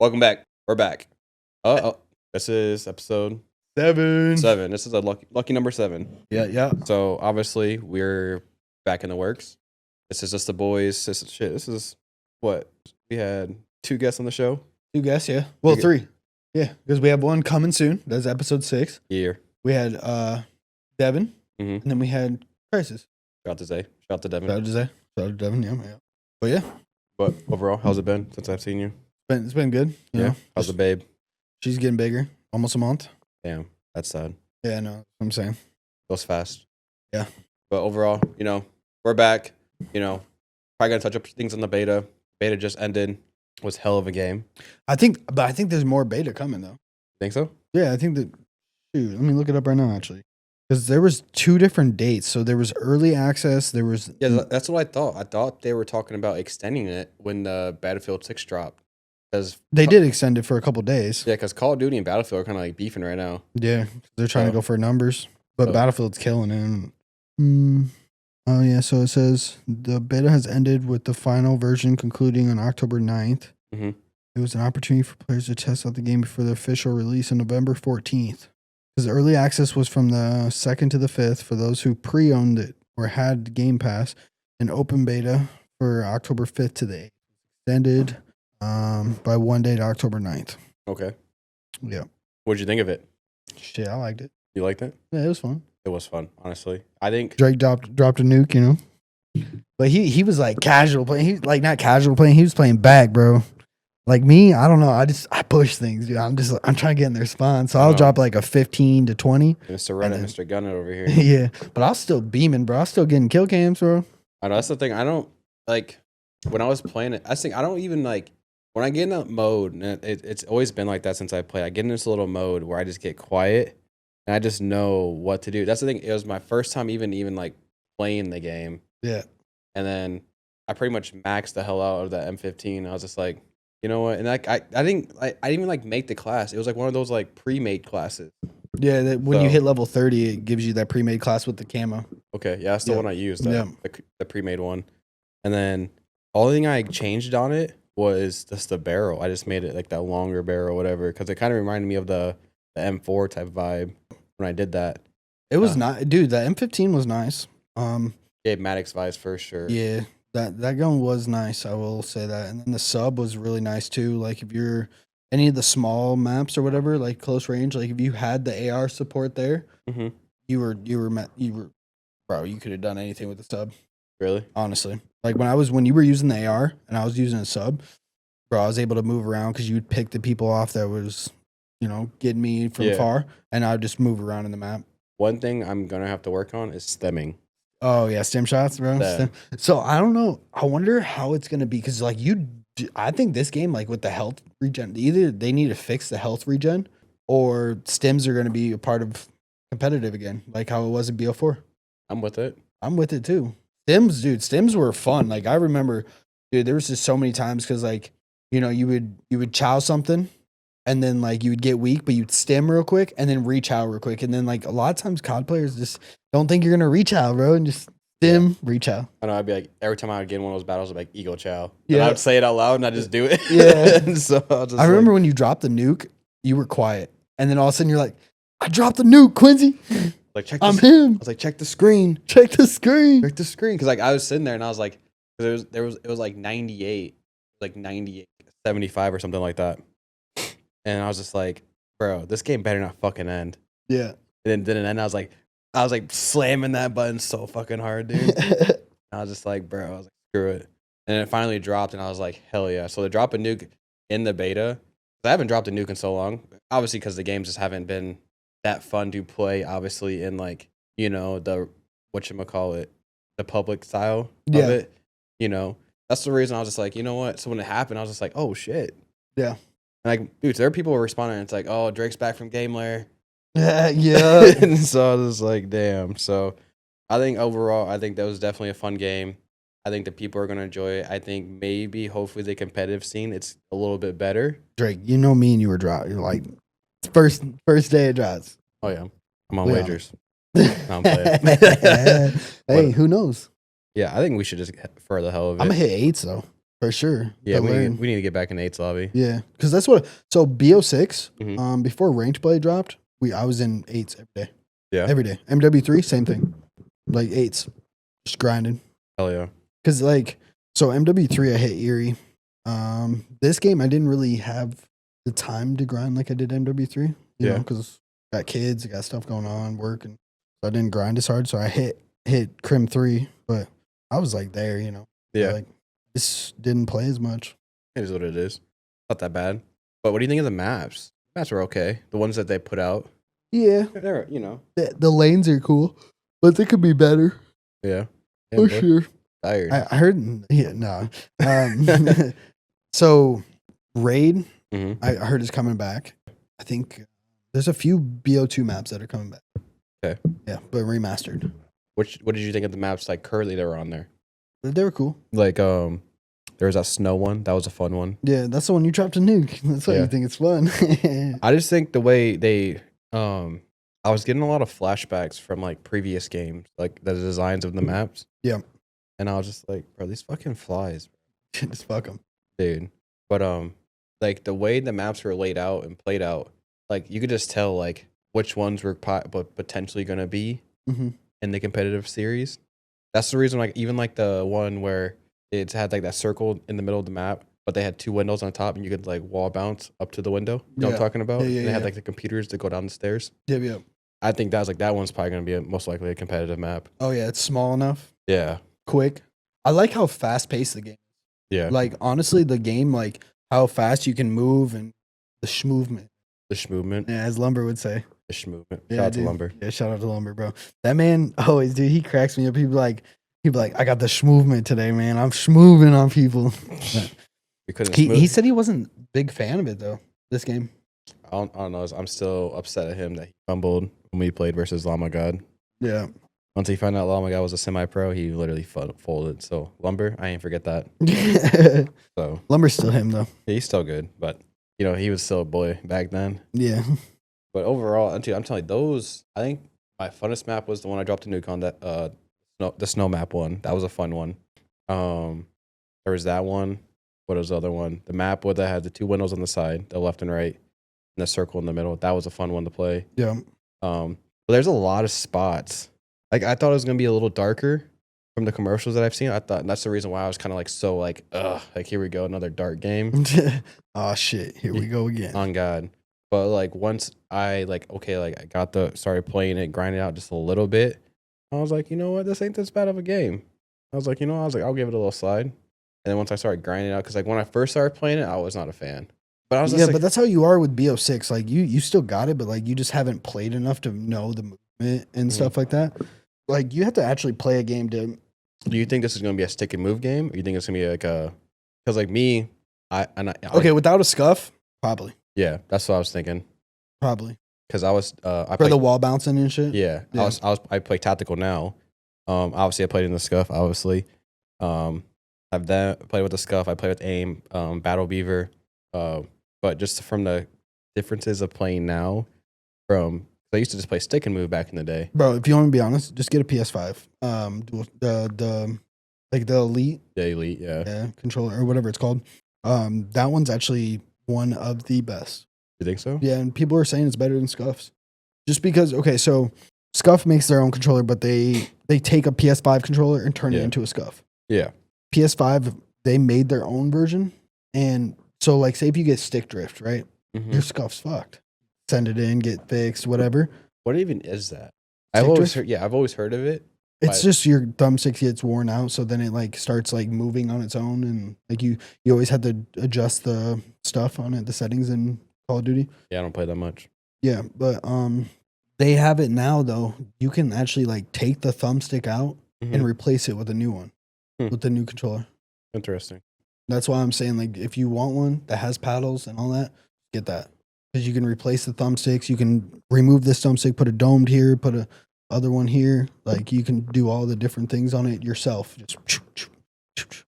Welcome back. We're back. This is episode 7. 7. This is a lucky number 7. Yeah. So obviously we're back in the works. This is just the boys. This is what we had 2 guests on the show. 2 guests, yeah. Well, 3. Yeah, because we have one coming soon. That's episode 6. Yeah. We had Devin, Mhm. and then we had Crisis. Shout out to Zay. Shout out to Devin. Shout out to Devin, yeah. But yeah, But overall, how's it been since I've seen you? it's been good. You know, How's the babe? she's getting bigger, almost a month. Damn, that's sad. Yeah, I know what I'm saying. Goes fast. Yeah. But overall, we're back. Probably gonna touch up things on the beta. Beta just ended. Was hell of a game. I think there's more beta coming though. Think so? Yeah, I think that. Shoot, let me look it up right now actually, because there was 2 different dates. So there was early access. There was That's what I thought. I thought they were talking about extending it when the Battlefield 6 dropped. Because they did extend it for a couple days. Yeah, because Call of Duty and Battlefield are kind of like beefing right now. Yeah, they're trying to go for numbers, but So- Battlefield's killing it. Oh yeah, so it says the beta has ended with the final version concluding on October 9th. Mhm. It was an opportunity for players to test out the game before the official release on November 14th. Because early access was from the 2nd to the 5th for those who pre-owned it or had Game Pass, and open beta for October 5th to the 8th. Extended by 1 day to October 9th. Okay. Yeah. What'd you think of it? Shit, I liked it. You liked it? Yeah, it was fun. It was fun, honestly. I think Drake dropped a nuke, you know. But he was like casual playing. He like not casual playing. He was playing back, bro. Like me, I don't know. I push things, dude. I'm trying to get in their spawn. So I'll drop like a 15 to 20. Mr. Reddit, Mr. Gunner over here. Yeah, but I was still beaming, bro. I was still getting kill cams, bro. I know that's the thing. I don't like when I was playing it. I think I don't even like when I get in that mode. And it's always been like that since I played. I get in this little mode where I just get quiet and I just know what to do. That's the thing. It was my first time even like playing the game. Yeah. And then I pretty much maxed the hell out of that M15. I was just like, you know what? And like I didn't even like make the class. It was like one of those like pre-made classes. Yeah, when you hit level 30, it gives you that pre-made class with the camo. Okay, yeah, that's the one I used. Yeah. The pre-made one. And then all the thing I changed on it was just the barrel. I just made it like that longer barrel, whatever, because it kind of reminded me of the M4 type vibe when I did that. It was nice, dude. The M15 was nice. Gave Maddox vibes for sure. Yeah, that gun was nice. I will say that. And then the sub was really nice too. Like if you're any of the small maps or whatever, like close range, like if you had the AR support there, Mm-hmm. you were, bro. You could have done anything with the sub. Really? Honestly, like when you were using the AR and I was using a sub, bro, I was able to move around because you'd pick the people off that was, getting me from far, and I'd just move around in the map. One thing I'm gonna have to work on is stemming. Oh yeah, stem shots, bro. So I don't know. I wonder how it's gonna be because like I think this game like with the health regen, either they need to fix the health regen or stems are gonna be a part of competitive again, like how it was in BO4. I'm with it. I'm with it too. Stems were fun. Like I remember, dude, there was just so many times because like you would chow something. And then, like, you would get weak, but you'd stem real quick and then reach out real quick. And then, like, a lot of times COD players just don't think you're going to reach out, bro, and just stem, reach out. I know, I'd be like, every time I would get in one of those battles, I'd be like, Eagle Chow. Yeah. And I would say it out loud and I just do it. Yeah. So I remember when you dropped the nuke, you were quiet. And then all of a sudden you're like, I dropped the nuke, Quincy. Like, check I'm this. him. I was like, check the screen. Check the screen. Check the screen. Because, like, I was sitting there and I was like, because it was like 98, like 98, 75 or something like that. And I was just like, bro, this game better not fucking end. Yeah. And then didn't end. I was like slamming that button so fucking hard, dude. I was just like, bro, I was like, screw it. And then it finally dropped, and I was like, hell yeah. So they drop a nuke in the beta. I haven't dropped a nuke in so long, obviously, because the games just haven't been that fun to play, obviously, in like, the, whatchamacallit, the public style of it. That's the reason I was just like, you know what? So when it happened, I was just like, oh shit. Yeah. Like, dude, there are people responding. It's like, oh, Drake's back from Game Lair. Yeah. And so I was like, damn. So I think overall, I think that was definitely a fun game. I think the people are going to enjoy it. I think maybe, hopefully, the competitive scene, it's a little bit better. Drake, me and you were dropped. You're like, first day it drops. Oh, yeah. I'm on wagers. I'm playing. Hey, who knows? Yeah, I think we should just, for the hell of it. I'm going to hit 8s, though. For sure. Yeah, To learn. we need to get back in 8's lobby. Yeah, because that's what. So BO6, Mhm. before ranked play dropped, I was in 8s every day. Yeah. Every day. MW3, same thing. Like 8s, just grinding. Hell yeah. Because like, so MW3, I hit Erie. This game, I didn't really have the time to grind like I did MW3. You know, because got kids, I got stuff going on, work, and so I didn't grind as hard. So I hit Crim 3, but I was like there, you know. Yeah. Like, this didn't play as much. It is what it is. Not that bad. But what do you think of the maps? Maps are okay. The ones that they put out. Yeah, They're, you know. the lanes are cool, but they could be better. Yeah. For sure. Tired. I heard, yeah, no. So, Raid, Mm-hmm. I heard is coming back. I think there's a few BO2 maps that are coming back. Okay. Yeah, but remastered. What did you think of the maps like currently that were on there? They were cool. Like there was that snow one. That was a fun one. Yeah, that's the one you dropped a nuke. That's why Yeah. you think it's fun. I just think the way they I was getting a lot of flashbacks from like previous games, like the designs of the maps. Yeah. And I was just like, bro, these fucking flies, Just fuck them. dude. But like the way the maps were laid out and played out, like you could just tell like which ones were potentially gonna be Mm-hmm. in the competitive series. That's the reason, like even like the one where it had like that circle in the middle of the map, but they had two windows on top and you could like wall bounce up to the window. You know what I'm talking about? Yeah, And they had like the computers to go down the stairs. Yeah. I think that was like that one's probably gonna be most likely a competitive map. Oh, yeah, it's small enough. Yeah. Quick. I like how fast paced the game is. Yeah. Like, honestly, the game, like, how fast you can move and the schmovement. The schmovement. Yeah, as Lumber would say. The schmovement. Yeah, Shout out to dude. Lumber. Yeah, shout out to Lumber, bro. That man always, dude, he cracks me up. He'd be like, I got the schmovement today, man. I'm schmoving on people. He said he wasn't a big fan of it, though, this game. I don't know. I'm still upset at him that he fumbled when we played versus Llama God. Yeah. Once he found out Llama God was a semi-pro, he literally folded. So Lumber, I ain't forget that. So Lumber's still him, though. he's still good, but you know he was still a boy back then. Yeah. But overall, I'm telling you, those. I think my funnest map was the one I dropped a nuke on. That the snow map one. That was a fun one. There was that one. What was the other one? The map where that had the two windows on the side, the left and right, and the circle in the middle. That was a fun one to play. Yeah. But there's a lot of spots. Like I thought it was gonna be a little darker from the commercials that I've seen. I thought that's the reason why I was kind of like so like ugh, like here we go, another dark game. Oh shit, here we go again. On God. But like once I like okay, like I got started playing it, grinding out just a little bit. I was like, you know what, this ain't this bad of a game. I was like, I'll give it a little slide. And then once I started grinding out, because like when I first started playing it, I was not a fan. But I was just like, but that's how you are with BO6. Like you still got it, but like you just haven't played enough to know the movement and stuff like that. Like you have to actually play a game to. Do you think this is gonna be a stick and move game? Or you think it's gonna be like a? Because like me, okay, without a scuff, probably. Yeah, that's what I was thinking. Probably. Because I was for the wall bouncing and shit. Yeah, yeah. I play tactical now. Obviously I played in the scuff. Obviously, I've then played with the scuff. I play with aim, battle beaver. But just from the differences of playing now, I used to just play stick and move back in the day. Bro, if you want to be honest, just get a PS5. The elite. The elite, yeah, controller or whatever it's called. That one's actually one of the best. You think so? Yeah, and people are saying it's better than Scuff's. Just because, okay, so Scuff makes their own controller, but they take a PS5 controller and turn it into a Scuff. Yeah. PS5, they made their own version. And so, like, say if you get stick drift, right? Mm-hmm. Your Scuff's fucked. Send it in, get fixed, whatever. What even is that? Stick I've always drift? I've always heard of it. It's just your thumbstick gets worn out, so then it like starts like moving on its own, and like you always had to adjust the stuff on it, the settings in Call of Duty. Yeah, I don't play that much. Yeah, but they have it now though. You can actually like take the thumbstick out and replace it with a new one, with the new controller. Interesting. That's why I'm saying like if you want one that has paddles and all that, get that because you can replace the thumbsticks. You can remove this thumbstick, put a domed here, put a other one here. Like you can do all the different things on it yourself. Just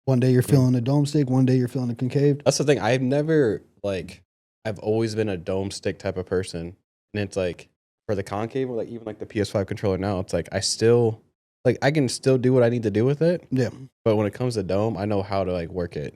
one day you're feeling a dome stick, one day you're feeling a concave. That's the thing. I've always been a dome stick type of person, and it's like for the concave or like even like the PS5 controller now, it's like I can still do what I need to do with it. Yeah. But when it comes to dome, I know how to like work it.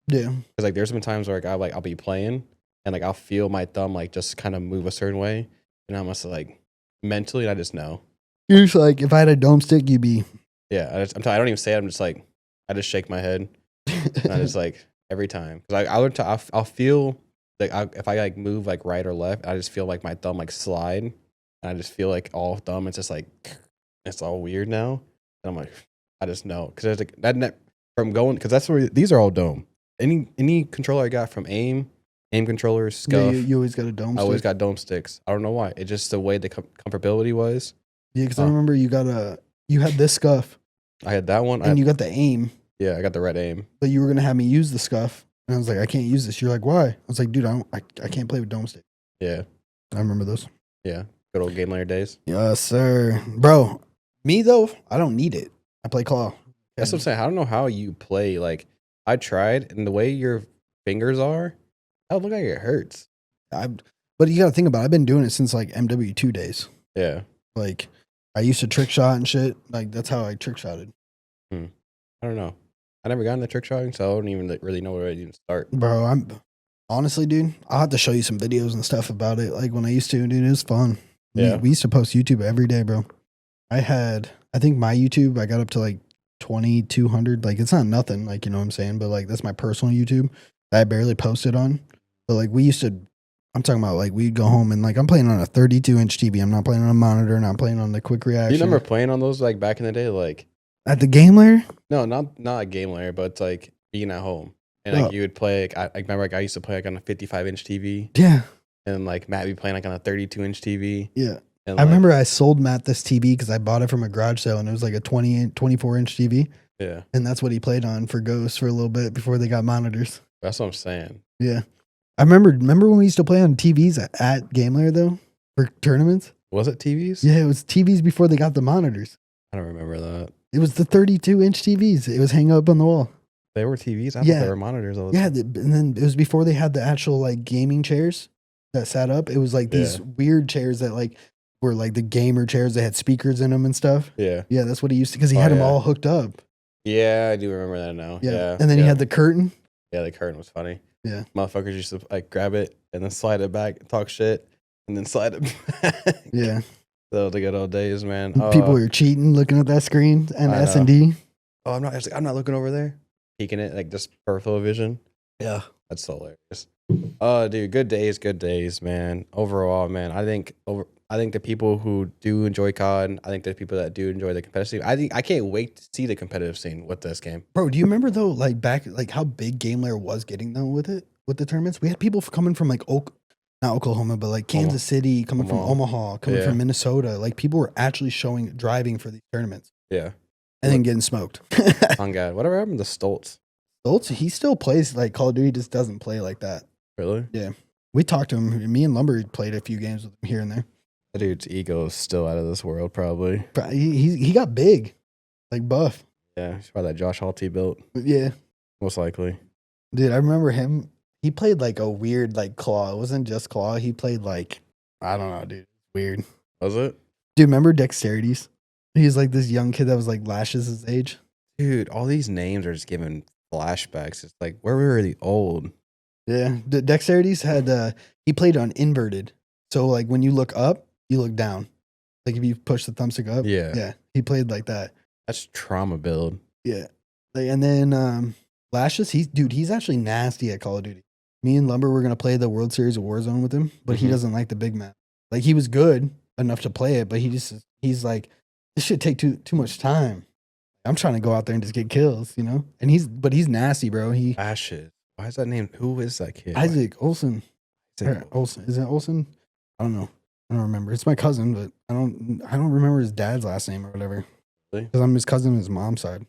Yeah. Because like there's been times where like I'll be playing and like I'll feel my thumb like just kind of move a certain way, and I must like mentally I just know. You're just like, if I had a dome stick, you'd be. Yeah, I don't even say it. I'm just like I just shake my head, and I just like every time because I'll feel like if I like move like right or left, I just feel like my thumb like slide, and I just feel like all thumb. It's just like it's all weird now. And I'm like, I just know because there's like that from going because that's where these are all dome. Any controller I got from aim controllers, Yeah, scuff. you always got a dome I stick. always got dome sticks. I don't know why. It's just the way the comfortability was. Yeah, because I remember you had this scuff I had that one. and you got the aim, Yeah, I got the red aim. but you were gonna have me use the scuff, and I was like, I can't use this. You're like, why? I was like, dude, I can't play with dome stick. Yeah, I remember those. yeah. Good old game layer days. Yes, sir, bro. Me though, I don't need it. I play claw. That's what I'm saying. I don't know how you play. Like I tried, and the way your fingers are, that would look like it hurts. But you got to think about it. I've been doing it since like MW2 days. Yeah. Like I used to trick shot and shit. Like that's how I trick shotted. I don't know. I never got into trick shotting, so I don't even really know where to even start. Bro, I'm honestly, dude, I'll have to show you some videos and stuff about it. Like when I used to, dude, it was fun. Yeah. We used to post YouTube every day, bro. I think my YouTube, I got up to like 2,200. Like it's not nothing, like, you know what I'm saying? But like that's my personal YouTube that I barely posted on. But like I'm talking about like we'd go home and like I'm playing on a 32-inch TV. I'm not playing on a monitor and I'm playing on the quick reaction. Do you remember playing on those like back in the day? Like at the game layer? no, not a game layer, but it's like being at home. And like you would play like I remember like I used to play like on a 55-inch TV. Yeah. And like Matt would be playing like on a 32-inch TV. Yeah. And I remember I sold Matt this TV because I bought it from a garage sale and it was like a 24-inch TV. Yeah. And that's what he played on for Ghost for a little bit before they got monitors. That's what I'm saying. Yeah. I remember when we used to play on TVs at Game Layer though for tournaments? Was it TVs? Yeah, it was TVs before they got the monitors. I don't remember that. It was the 32-inch TVs. It was hang up on the wall. They were TVs? I thought Yeah. they were monitors all the Yeah, time. and then it was before they had the actual like gaming chairs that sat up. It was like these weird chairs that like were like the gamer chairs that had speakers in them and stuff. Yeah. Yeah, that's what he used to because he had them all hooked up. Yeah, I do remember that now. Yeah. And then he had the curtain. Yeah, the curtain was funny. Yeah. Motherfuckers used to like grab it and then slide it back, talk shit, and then slide it back. Yeah. So the good old days, man. People were cheating looking at that screen and I know. S&D. Oh, I'm not looking over there. Peeking it like just peripheral vision. Yeah. That's so hilarious. Oh, dude, good days, man. Overall, man, I think the people who do enjoy COD, I think the people that do enjoy the competitive scene, I can't wait to see the competitive scene with this game. Bro, do you remember though, like back, like how big Game Layer was getting though with the tournaments? We had people coming from like not Oklahoma, but like Kansas City, coming from Omaha, coming from Minnesota. Like people were actually driving for these tournaments. Yeah. And then getting smoked. Oh God, whatever happened to Stoltz? Stoltz, he still plays like Call of Duty, just doesn't play like that. Really? Yeah. We talked to him. Me and Lumber played a few games with him here and there. That dude's ego is still out of this world, probably. But he got big, like buff. Yeah, he's probably that Josh Halty built. Yeah. Most likely. Dude, I remember him. He played like a weird like claw. It wasn't just claw. He played like, I don't know, dude. Weird. Was it? Dude, remember Dexterities? He's like this young kid that was like Lash's his age. Dude, all these names are just giving flashbacks. It's like, where were the old? Yeah. Dexterities had, he played on inverted. So like when you look up, you look down. Like if you push the thumbstick up. Yeah. Yeah. He played like that. That's trauma build. Yeah. Like, and then Lashes, he's actually nasty at Call of Duty. Me and Lumber were going to play the World Series of Warzone with him, but he doesn't like the big map. Like he was good enough to play it, but he's like, this should take too much time. I'm trying to go out there and just get kills, you know? And he's nasty, bro. Ashes. Why is that name? Who is that kid? Isaac Olsen. Olsen. Is it Olsen? I don't know. I don't remember. It's my cousin, but I don't remember his dad's last name or whatever. Really? Because I'm his cousin on his mom's side.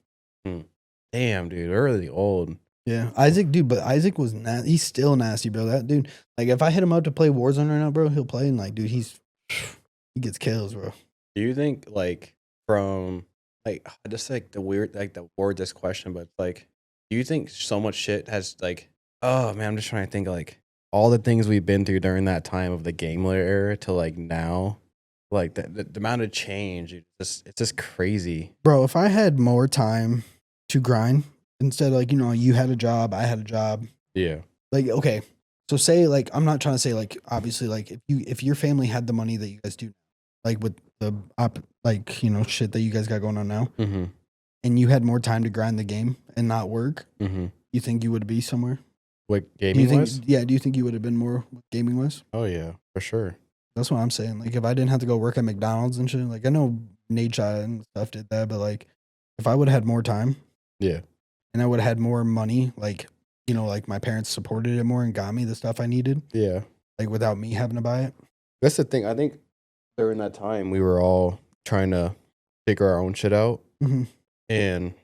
Damn, dude. We're really old. Yeah. Isaac, dude, but Isaac was he's still nasty, bro. That dude, like if I hit him up to play Warzone right now, bro, he'll play and like, dude, he gets kills, bro. Do you think like from like just like the weird like the word this question, but like do you think so much shit has like oh man, I'm just trying to think like all the things we've been through during that time of the game layer era to like now, like the amount of change, it's just crazy. Bro, if I had more time to grind, Instead of like, you had a job, I had a job. Yeah. Like, okay. So say like, I'm not trying to say like, obviously like if your family had the money that you guys do, like with the shit that you guys got going on now, Mm-hmm. and you had more time to grind the game and not work, Mm-hmm. you think you would be somewhere? What Do you gaming think? was? Yeah. Do you think you would have been more gaming wise? Oh yeah, for sure. That's what I'm saying. Like if I didn't have to go work at McDonald's and shit, like I know Nate Shot and stuff did that, but like if I would have had more time, Yeah. and I would have had more money, like like my parents supported it more and got me the stuff I needed, Yeah. like without me having to buy it. That's the thing. I think during that time we were all trying to figure our own shit out, Mm-hmm. and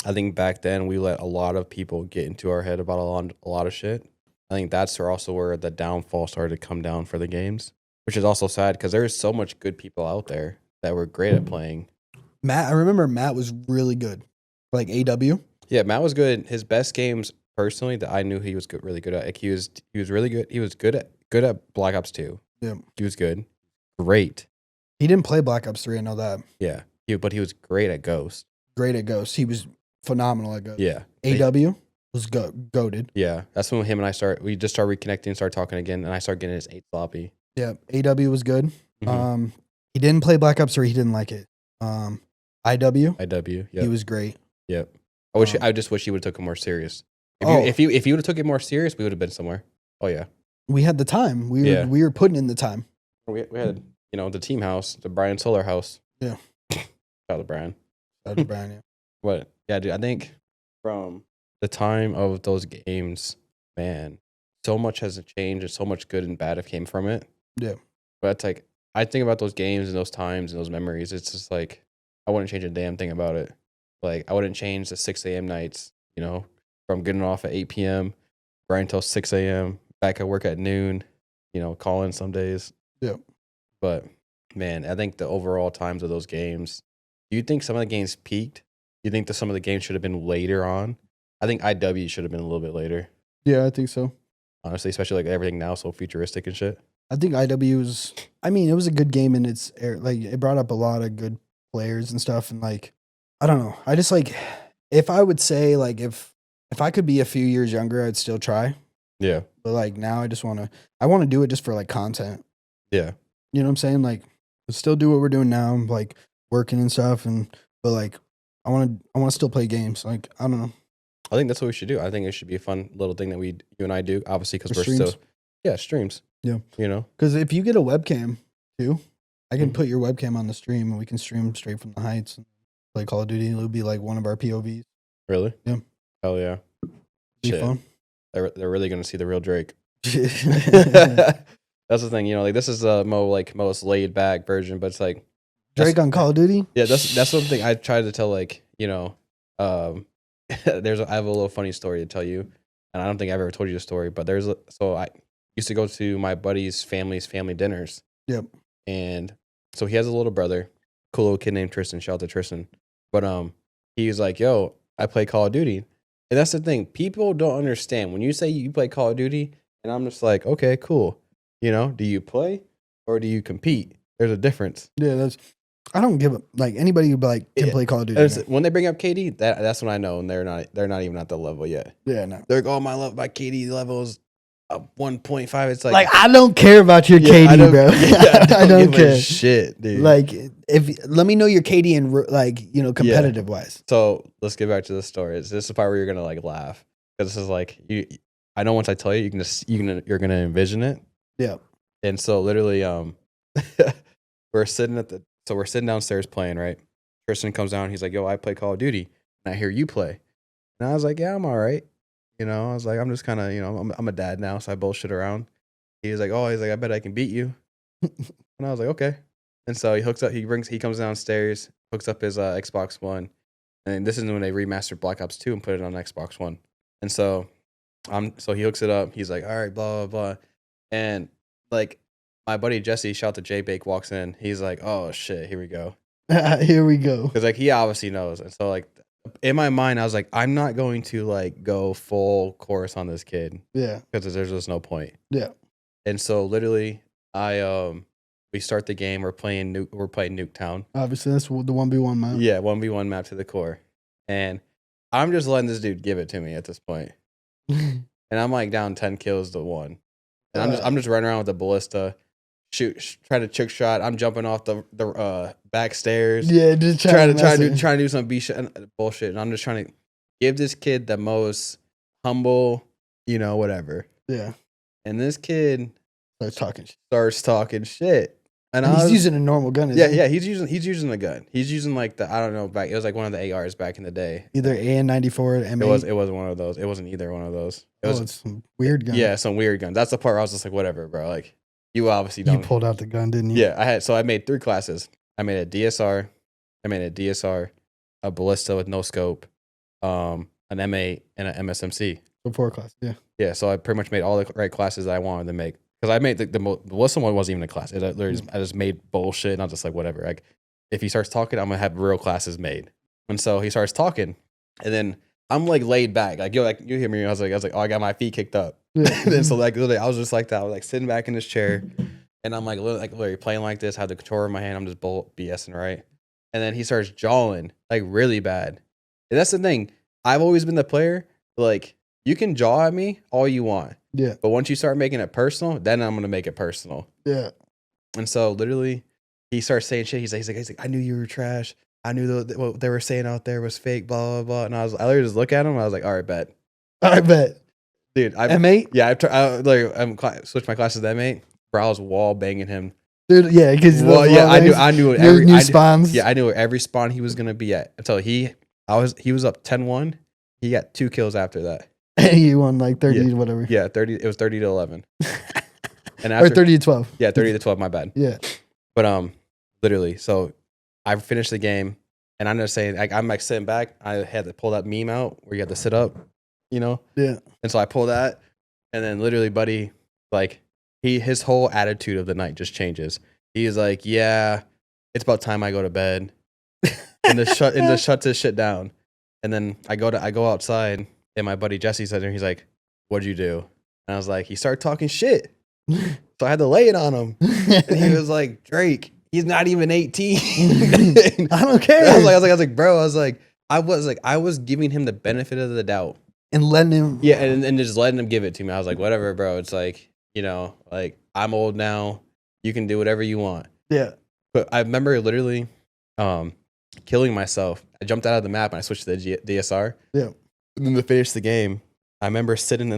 I think back then we let a lot of people get into our head about a lot of shit. I think that's also where the downfall started to come down for the games, which is also sad because there's so much good people out there that were great at playing. Matt, I remember Matt was really good, like AW. Yeah, Matt was good. His best games, personally, that I knew he was good, really good at. Like he was really good. He was good at Black Ops 2. Yeah, He was good, great. he didn't play Black Ops 3. I know that. Yeah, but he was great at Ghost. Great at Ghost. He was phenomenal at Ghost. Yeah, AW was goated. yeah. That's when him and I we just started reconnecting, started talking again, and I started getting his 8 sloppy. Yeah, AW was good. Mhm. He didn't play Black Ops 3. He didn't like it. IW, IW, yeah, he was great. yep. I just wish he would have took it more serious. If you would have took it more serious, we would have been somewhere. Oh yeah, we had the time. We were putting in the time. we had the team house, the Brian Solar house. Yeah, shout out to Brian. Shout out to Brian, yeah. What? Yeah, dude. I think from the time of those games, man, so much has changed, and so much good and bad have came from it. Yeah. But it's like I think about those games and those times and those memories. It's just like I wouldn't change a damn thing about it. Like I wouldn't change the 6 a.m. nights. From getting off at 8 p.m., grinding till 6 a.m., back at work at noon. Calling some days. Yeah. But man, I think the overall times of those games. Do you think some of the games peaked? Do you think that some of the games should have been later on? I think IW should have been a little bit later. Yeah, I think so. Honestly, especially like everything now so futuristic and shit. I think IW was. I mean, it was a good game in its like it brought up a lot of good players and stuff, and like I don't know. I just like if I would say like if I could be a few years younger, I'd still try. Yeah. But like now, I want to do it just for like content. Yeah. You know what I'm saying? Like, still do what we're doing now, like working and stuff, but like I want to still play games. Like I don't know. I think that's what we should do. I think it should be a fun little thing that you and I do, obviously, because we're streams. still, streams. Yeah. Because if you get a webcam too, I can put your webcam on the stream and we can stream straight from the heights and play Call of Duty. It'll be like one of our POVs. Really? Yeah. Hell yeah. Be fun. They're really gonna see the real Drake. That's the thing, like this is a most laid back version, but it's like Drake on Call of Duty. Yeah, that's one thing I tried to tell. Like I have a little funny story to tell you, and I don't think I've ever told you the story. But so I used to go to my buddy's family's family dinners. Yep. And so he has a little brother, cool little kid named Tristan. Shout out to Tristan. But he was like, "Yo, I play Call of Duty," and that's the thing. People don't understand when you say you play Call of Duty, and I'm just like, okay, cool. Do you play or do you compete? There's a difference. Yeah, I don't give a like anybody who can play Call of Duty. When they bring up KD, that's when I know, and they're not even at the level yet. Yeah, no. They're like, oh, my KD level is 1.5. It's like I don't care about your KD, bro. Yeah, I don't care. Shit, dude. Like let me know your KD and competitive wise. So let's get back to the story. This is the part where you're gonna laugh because this is like you. I know once I tell you, you're gonna envision it. Yeah. And so literally, we're sitting downstairs playing, right? Tristan comes down. He's like, "Yo, I play Call of Duty, and I hear you play." And I was like, "Yeah, I'm all right." I was like, "I'm just kind of, I'm a dad now, so I bullshit around." He was like, "Oh, I bet I can beat you." And I was like, "Okay." And so he comes downstairs, hooks up his Xbox One, and this is when they remastered Black Ops 2 and put it on Xbox One. And so, so he hooks it up. He's like, "All right, blah blah blah," and like my buddy Jesse, shout out to J Bake, walks in. He's like, "Oh shit, here we go." Here we go. Because like he obviously knows, and so like in my mind, I was like, I'm not going to like go full course on this kid. Yeah. Because there's just no point. Yeah. And so literally, we start the game. We're playing Nuketown. Obviously, that's the 1v1 map. Yeah, 1v1 map to the core. And I'm just letting this dude give it to me at this point. And I'm like down 10 kills to 1. And I'm just running around with the ballista, try to trick shot. I'm jumping off the back stairs. Yeah, just trying to do some bullshit. And I'm just trying to give this kid the most humble, whatever. Yeah. And this kid starts talking shit. And he's using a normal gun. Yeah, he's using a gun. He's using like I don't know, it was like one of the ARs back in the day. Either AN-94 or M8. It was one of those. It wasn't either one of those. It's some weird gun. Yeah, some weird gun. That's the part where I was just like, whatever, bro. Like, you obviously don't. You pulled out the gun, didn't you? Yeah, I made 3 classes. I made a DSR, a ballista with no scope, an M8, and an MSMC. So 4 classes, yeah. Yeah, so I pretty much made all the right classes that I wanted to make. Because I made the ballista one wasn't even a class. I just made bullshit, and I was just like, whatever. Like, if he starts talking, I'm gonna have real classes made. And so he starts talking, and then I'm like laid back, like you hear me. I was like, oh, I got my feet kicked up. Yeah. And then so like literally, I was just like that. I was like sitting back in this chair, and I'm like literally playing like this. Have the controller in my hand. I'm just BSing, right. And then he starts jawing like really bad. And that's the thing. I've always been the player. Like, you can jaw at me all you want. Yeah. But once you start making it personal, then I'm gonna make it personal. Yeah. And so literally, he starts saying shit. He's like, I knew you were trash. I knew what they were saying out there was fake, blah, blah, blah. And I literally just look at him. I was like, all right, bet. Dude, M8? Yeah, I switched my classes to M8. Bro, I was wall banging him. Dude, yeah, because I knew new spawns. Yeah, I knew where every spawn he was gonna be at until he was up 10-1. He got 2 kills after that. And you won like 30 to whatever. Yeah, 30. It was 30 to 11. And after, or 30 to 12. Yeah, 30 to 12. My bad. Yeah. But literally, so I finished the game, and I'm just saying, like, I'm like sitting back. I had to pull that meme out where you had to sit up, Yeah. And so I pull that, and then literally, buddy, like his whole attitude of the night just changes. He's like, yeah, it's about time I go to bed, and just shut this shit down. And then I go outside, and my buddy Jesse said to me, he's like, "What'd you do?" And I was like, he started talking shit. So I had to lay it on him. And he was like, Drake, he's not even 18. I don't care. I was like, bro, I was giving him the benefit of the doubt. And letting him. Yeah, and just letting him give it to me. I was like, whatever, bro. It's like, like, I'm old now. You can do whatever you want. Yeah. But I remember literally killing myself. I jumped out of the map and I switched to the DSR. Yeah. And then to finish the game, I remember sitting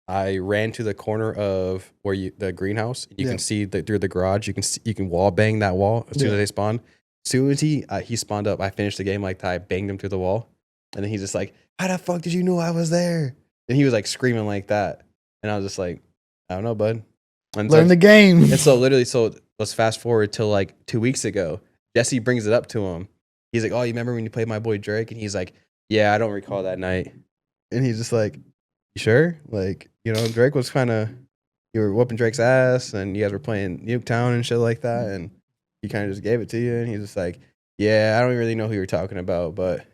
I ran to the corner of where the greenhouse. You can see through the garage. You can wall bang that wall as soon as they spawn. As soon as he spawned up, I finished the game like that. I banged him through the wall, and then he's just like, "How the fuck did you know I was there?" And he was like screaming like that, and I was just like, "I don't know, bud." And learn the game. And so literally, let's fast forward till like 2 weeks ago. Jesse brings it up to him. He's like, "Oh, you remember when you played my boy Drake?" And he's like, "Yeah, I don't recall that night." And he's just like, "You sure?" Like, Drake was you were whooping Drake's ass, and you guys were playing Nuketown and shit like that, and he kind of just gave it to you, and he's just like, "Yeah, I don't really know who you're talking about, but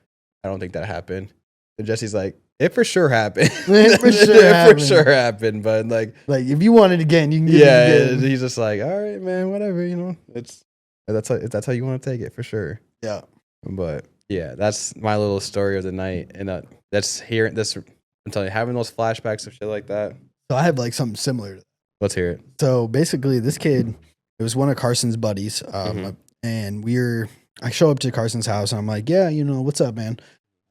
I don't think that happened." And Jesse's like, "It for sure happened. It for sure happened, but like if you want it again, you can get it again." He's just like, "All right, man, whatever, that's how you want to take it for sure." Yeah. But yeah, that's my little story of the night, and that's hearing this. I'm telling you, having those flashbacks of shit like that. So I have like something similar to that. Let's hear it. So basically, this kid, it was one of Carson's buddies, and I show up to Carson's house, and I'm like, "Yeah, what's up, man?"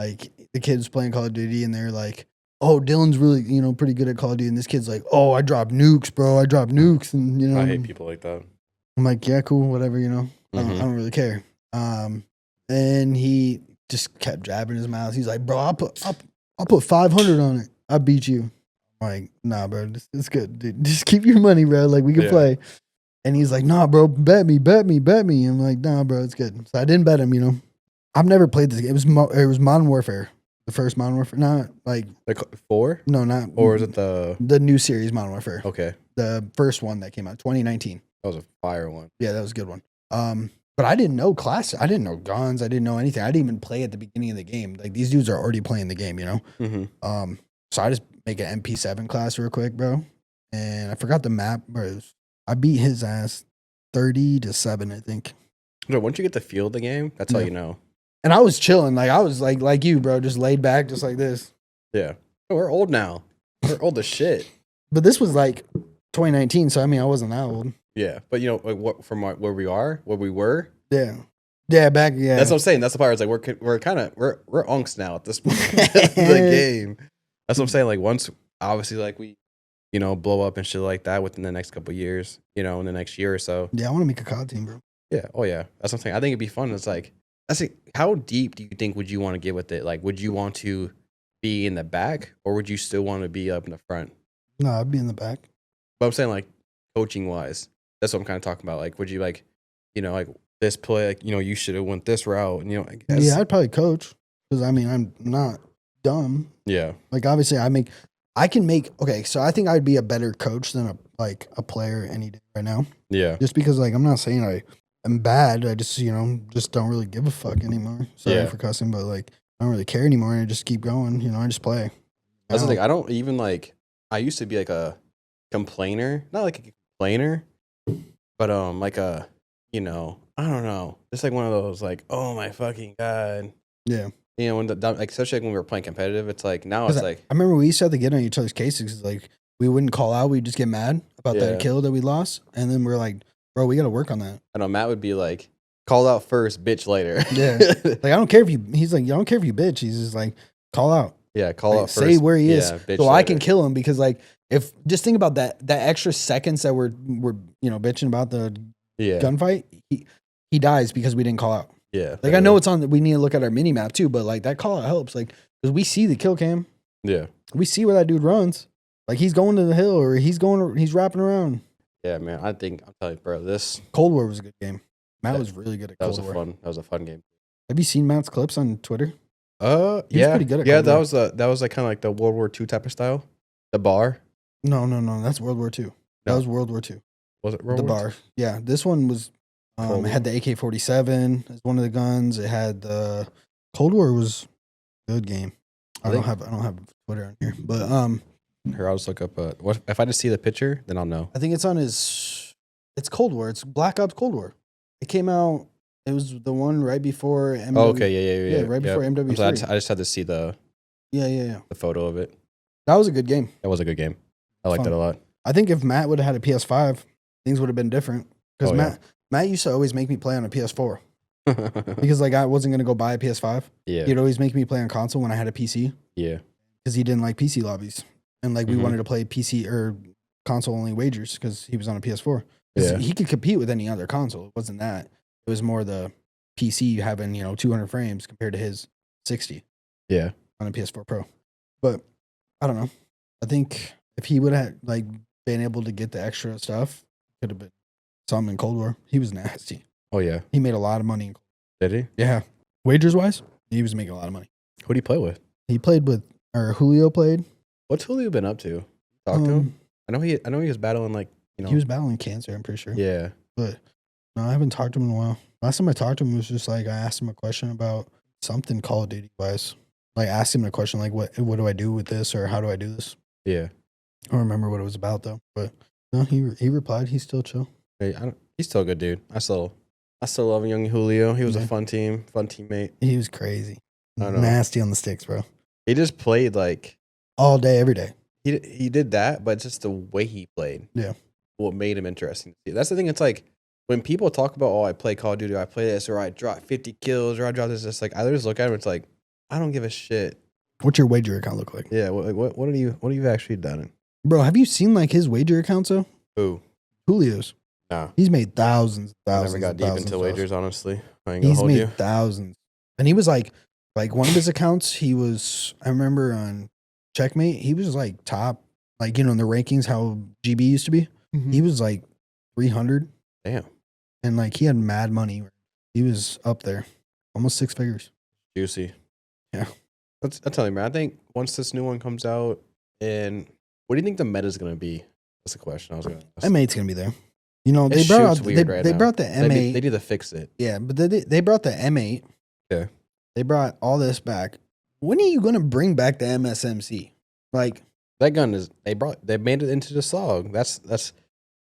Like, the kid's playing Call of Duty, and they're like, "Oh, Dillon's really, pretty good at Call of Duty." And this kid's like, "Oh, I drop nukes, bro. I drop nukes." And I hate people like that. I'm like, "Yeah, cool, whatever, I don't really care." And he just kept jabbing his mouth. He's like, "Bro, I'll put 500 on it. I beat you." I'm like, "Nah, bro, it's good, dude. Just keep your money, bro. Like, we can play." And he's like, "Nah, bro, bet me." I'm like, "Nah, bro, it's good." So I didn't bet him. I've never played this game. It was Modern Warfare, the first Modern Warfare. Not like 4. No, not. Or is it the new series Modern Warfare? Okay, the first one that came out 2019. That was a fire one. Yeah, that was a good one. But I didn't know class. I didn't know guns. I didn't know anything. I didn't even play at the beginning of the game. Like, these dudes are already playing the game, So I just make an MP7 class real quick, bro. And I forgot the map, bro. I beat his ass 30-7, I think. Once you get the feel of the game, that's how you know. And I was chilling. Like I was like you, bro, just laid back, just like this. Yeah. Oh, we're old now. We're old as shit. But this was like 2019, so I mean, I wasn't that old. Yeah, but you know, like what from where we were. Yeah. Yeah, back. Yeah. That's what I'm saying. That's the part. It's like we're kind of we're unks now at this point of the game. That's what I'm saying. Like once, obviously, like we, you know, blow up and shit like that within the next couple of years. You know, in the next year or so. Yeah, I want to make a COD team, bro. Yeah. Oh yeah. That's what I'm saying. I think it'd be fun. It's like I think how deep do you think would you want to get with it? Like, would you want to be in the back or would you still want to be up in the front? No, I'd be in the back. But I'm saying like coaching wise, that's what I'm kind of talking about. Like, would you like, you know, like this play, like, you know, you should have went this route, and you know, I guess. Yeah, I'd probably coach because I mean I'm not dumb. Yeah. Like obviously I can make okay. So I think I'd be a better coach than a player any day right now. Yeah. Just because like I'm not saying I'm bad. I just just don't really give a fuck anymore. Sorry for cussing, but like I don't really care anymore. And I just keep going. You know, I just play. That's the thing. I don't even like. I used to be like a complainer, not like a complainer, but like a, you know, I don't know, just like one of those like, oh my fucking god, yeah. You know, when like especially like when we were playing competitive, it's like now it's like I remember we used to have to get on each other's cases. 'Cause, like we wouldn't call out, we'd just get mad about that kill that we lost, and then we're like, bro, we got to work on that. I know Matt would be like, call out first, bitch later. Yeah, like I don't care if you. He's like, I don't care if you bitch. He's just like, call out. Yeah, call out first. Say where he is, so I can later. kill him. Because like, if just think about that extra seconds that we're bitching about the gunfight, he dies because we didn't call out. Yeah, like I know it's on. We need to look at our mini map too, but like that call out helps. Like because we see the kill cam. Yeah, we see where that dude runs. Like he's going to the hill or he's wrapping around. Yeah, man. I'm telling you, bro. This Cold War was a good game. Matt was really good at Cold War. That was a fun game. Have you seen Matt's clips on Twitter? He was pretty good at Cold War. That was like kind of like the World War II type of style. The bar. No. That's World War II. That was World War II. Was it World War bar? II? Yeah. This one was. It had the AK-47 as one of the guns. It had the Cold War was a good game. I don't have Twitter on here, but Here, I'll just look up. What if I just see the picture? Then I'll know. I think it's on his. It's Cold War. It's Black Ops Cold War. It came out. It was the one right before MW. Oh, okay, yeah. Right before MW3. I just had to see the the photo of it. That was a good game. That was a good game. I liked it a lot. I think if Matt would have had a PS5, things would have been different. Because Matt used to always make me play on a PS4. Because like I wasn't gonna go buy a PS5. Yeah. He'd always make me play on console when I had a PC. Yeah. Because he didn't like PC lobbies. And like we wanted to play PC or console only wagers because he was on a PS4. Yeah. He could compete with any other console. It wasn't that. It was more the PC having, 200 frames compared to his 60. Yeah. On a PS4 Pro. But I don't know. I think if he would have like been able to get the extra stuff, could have been something in Cold War. He was nasty. Oh yeah. He made a lot of money. Did he? Yeah. Wagers wise, he was making a lot of money. Who did he play with? He played with, or Julio played. What's Julio been up to? Talk to him. I know he was battling like, He was battling cancer, I'm pretty sure. Yeah. But no, I haven't talked to him in a while. Last time I talked to him was just like I asked him a question about something Call of Duty wise. Like asked him a question like what do I do with this or how do I do this? Yeah. I don't remember what it was about though. But no, he replied he's still chill. Hey, he's still a good dude. I still love young Julio. He was a fun teammate. He was crazy. I know. Nasty on the sticks, bro. He just played like all day, every day. He did that, but just the way he played. Yeah. What made him interesting to see. That's the thing. It's like when people talk about, oh, I play Call of Duty, I play this, or I drop 50 kills, or I drop this. It's like I just look at him. It's like I don't give a shit. What's your wager account look like? Yeah. What have you actually done? Bro, have you seen like his wager accounts though? Who? Julio's. No. He's made thousands. I never got deep into wagers, honestly. I ain't gonna He's hold made you. thousands. And he was like one of his accounts, I remember on Checkmate, he was like top, like, in the rankings, how GB used to be. Mm-hmm. He was like 300. Damn. And like he had mad money. He was up there, almost 6 figures. Juicy. Yeah. I'll tell you, man. I think once this new one comes out, and what do you think the meta is going to be? That's the question I was going to ask. M8's going to be there. They brought out they brought the M8. They need to fix it. Yeah, but they brought the M8. Yeah. They brought all this back. When are you going to bring back the MSMC? Like that gun is they made it into the song. That's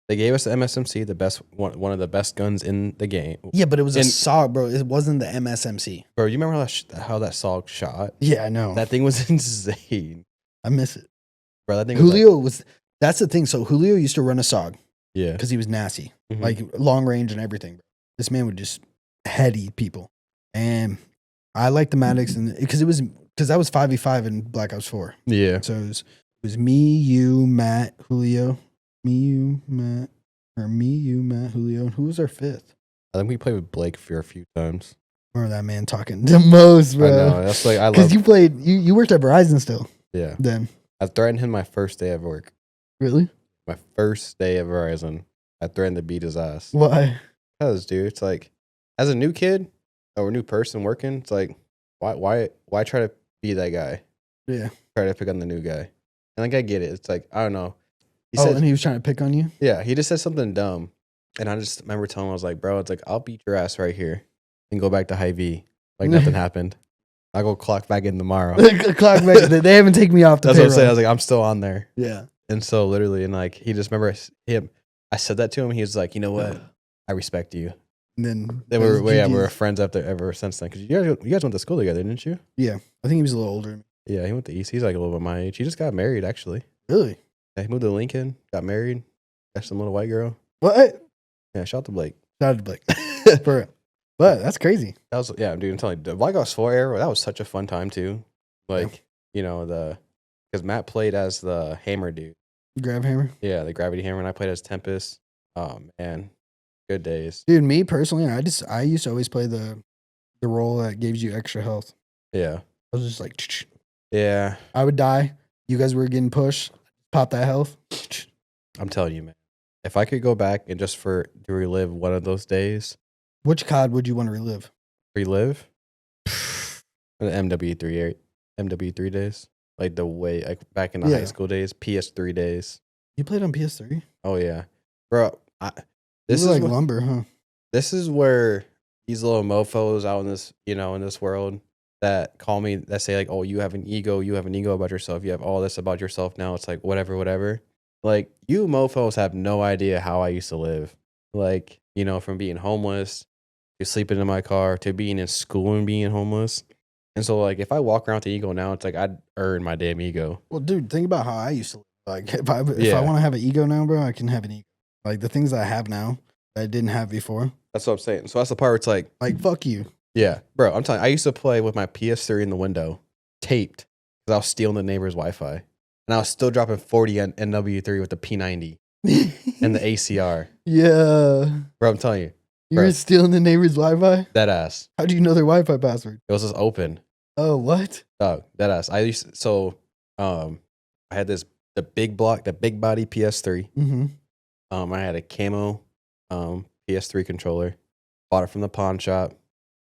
They gave us the MSMC, the best one of the best guns in the game. Yeah, but it was a SOG, bro. It wasn't the MSMC. Bro, you remember how that SOG shot? Yeah, I know. That thing was insane. I miss it. Bro, that thing Julio was that's the thing. So Julio used to run a SOG. Yeah. Because he was nasty. Mhm. Like long range and everything. This man would just heady people. And I liked the Maddox and because that was 5v5 in Black Ops 4. Yeah. So it was me, you, Matt, Julio. Me, you, Matt. Or me, you, Matt, Julio. And who was our fifth? I think we played with Blake for a few times. Remember that man talking the most, bro. I know. That's like I love. Because you worked at Verizon still. Yeah. Then. I threatened him my first day of work. Really? My first day of Verizon. I threatened to beat his ass. Why? Because, dude, it's like, as a new kid or a new person working, it's like, why try to be that guy? Yeah. Try to pick on the new guy. And like, I get it. It's like, I don't know. And he was trying to pick on you? Yeah, he just said something dumb. And I just remember telling him, I was like, bro, it's like, I'll beat your ass right here and go back to high V. Like nothing happened. I'll go clock back in tomorrow. Clock back. They haven't taken me off the That's payroll. what I'm saying. I was like, I'm still on there. Yeah. And so literally, and like, he just remember I said that to him. He was like, you know what? I respect you. And then we're friends ever since then. Because you guys went to school together, didn't you? Yeah. I think he was a little older. Yeah, he went to East. He's like a little bit my age. He just got married, actually. Really? Yeah, he moved to Lincoln, got married, got some little white girl. What? Yeah, shout out to Blake. Shout out to Blake. For it. But that's crazy. That was, yeah, dude, I'm telling you, the Black Ops 4 era, that was such a fun time, too. Like, you know, because Matt played as the hammer dude. Grab hammer? Yeah, the gravity hammer, and I played as Tempest. Man, good days. Dude, me personally, I used to always play the role that gives you extra health. Yeah. I was just like, yeah. I would die. You guys were getting pushed. Pop that health. I'm telling you, man. If I could go back and just to relive one of those days. Which COD would you want to relive? Relive? The MW3 days. Like back in the high school days, PS3 days. You played on PS3? Oh yeah. Bro, this is like lumber, huh? This is where these little mofos out in this, in this world that call me, that say like, oh, you have an ego about yourself. You have all this about yourself now. It's like, whatever. Like, you mofos have no idea how I used to live. Like, from being homeless to sleeping in my car to being in school and being homeless. And so, like, if I walk around with the ego now, it's like I'd earn my damn ego. Well, dude, think about how I used to live. Like, if I want to have an ego now, bro, I can have an ego. Like, the things I have now that I didn't have before. That's what I'm saying. So that's the part where it's like, fuck you. Yeah, bro, I'm telling you, I used to play with my PS3 in the window, taped, because I was stealing the neighbor's Wi-Fi. And I was still dropping 40 on NW3 with the P90 and the ACR. Yeah. Bro, I'm telling you. You were stealing the neighbor's Wi-Fi? That ass. How do you know their Wi-Fi password? It was just open. Oh, what? Dog, that ass. I had the big body PS3. Mm-hmm. I had a camo PS3 controller. Bought it from the pawn shop.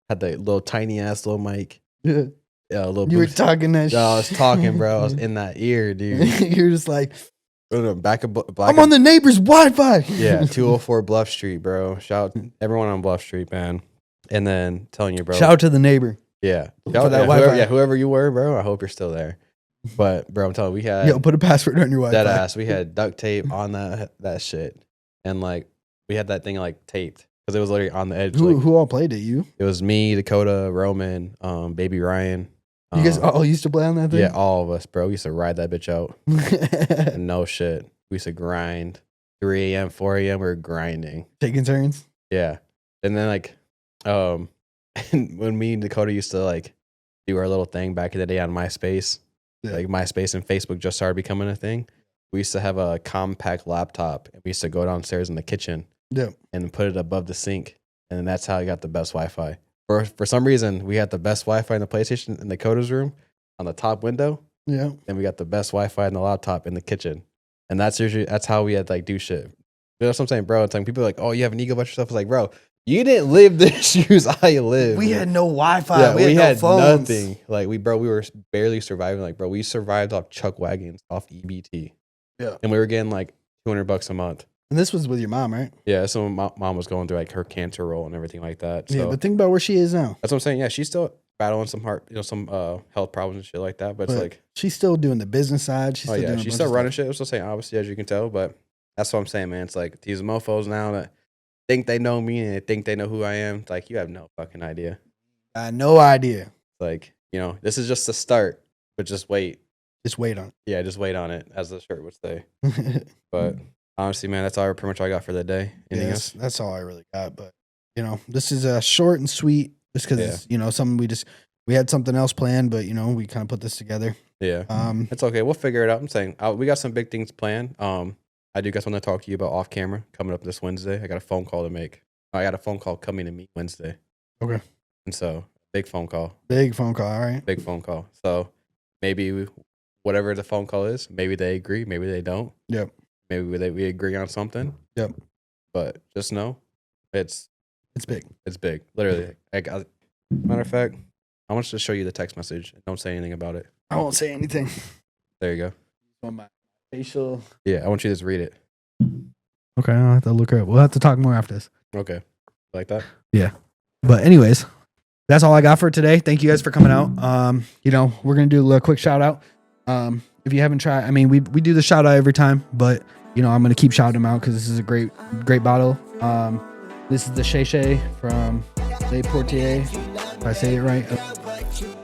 Had the little tiny ass little mic. Yeah. Yeah, you were talking that shit. I was talking, bro. I was in that ear, dude. You're just like, I'm on the neighbor's Wi-Fi. Yeah, 204 Bluff Street, bro. Shout out everyone on Bluff Street, man. And then telling you, bro. Shout out to the neighbor. Yeah. Shout out that Wi-Fi. Whoever you were, bro. I hope you're still there. But, bro, I'm telling you, we had. Put a password on your Wi-Fi. That ass. We had duct tape on that shit. And, like, we had that thing, like, taped. Because it was literally on the edge. Who all played it? You? It was me, Dakota, Roman, Baby Ryan. You guys all used to play on that thing? Yeah, all of us, bro. We used to ride that bitch out. No shit. We used to grind. 3 a.m., 4 a.m., we were grinding. Taking turns? Yeah. And then, like, when me and Dakota used to, like, do our little thing back in the day on MySpace, like MySpace and Facebook just started becoming a thing, we used to have a compact laptop, and we used to go downstairs in the kitchen and put it above the sink, and that's how I got the best Wi-Fi. For some reason, we had the best Wi-Fi in the PlayStation in Dakota's room on the top window. Yeah. And we got the best Wi-Fi in the laptop in the kitchen. And that's how we had to, like, do shit. You know what I'm saying, bro? It's like people are like, oh, you have an ego about yourself. It's like, bro, you didn't live the shoes I lived. We had no Wi-Fi. Yeah, we had no phones. nothing. Like, we were barely surviving. Like, bro, we survived off Chuck Wagons, off EBT. Yeah. And we were getting like $200 a month. And this was with your mom, right? Yeah, so mom was going through like her cancer role and everything like that. So. Yeah, but think about where she is now. That's what I'm saying. Yeah, she's still battling some health problems and shit like that. But it's like she's still doing the business side. She's still she's still running shit. I was still saying, obviously, as you can tell. But That's what I'm saying, man. It's like these mofos now that think they know me and they think they know who I am. It's like, you have no fucking idea. I had no idea. Like, this is just the start, but just wait. Just wait on Yeah, just wait on it, as the shirt would say. it. But honestly, man, that's all pretty much all I got for the day. Anything else? That's all I really got. But this is short and sweet, just because it's something we had something else planned, but we kind of put this together. Yeah, it's okay. We'll figure it out. I'm saying we got some big things planned. I do guys want to talk to you about off camera coming up this Wednesday. I got a phone call to make. I got a phone call coming to me Wednesday. Okay. And so big phone call. Big phone call. All right. Big phone call. So maybe whatever the phone call is, maybe they agree, maybe they don't. Yep. Maybe we agree on something. Yep. But just know, it's big. It's big. Literally. Matter of fact, I want to show you the text message. Don't say anything about it. I won't say anything. There you go. On my facial. Yeah, I want you to just read it. Okay, I'll have to look her up. We'll have to talk more after this. Okay. Like that? Yeah. But anyways, that's all I got for today. Thank you guys for coming out. We're gonna do a quick shout out. If you haven't tried, we do the shout out every time, but I'm gonna keep shouting them out because this is a great bottle. This is the Shay from Le Portier, if I say it right.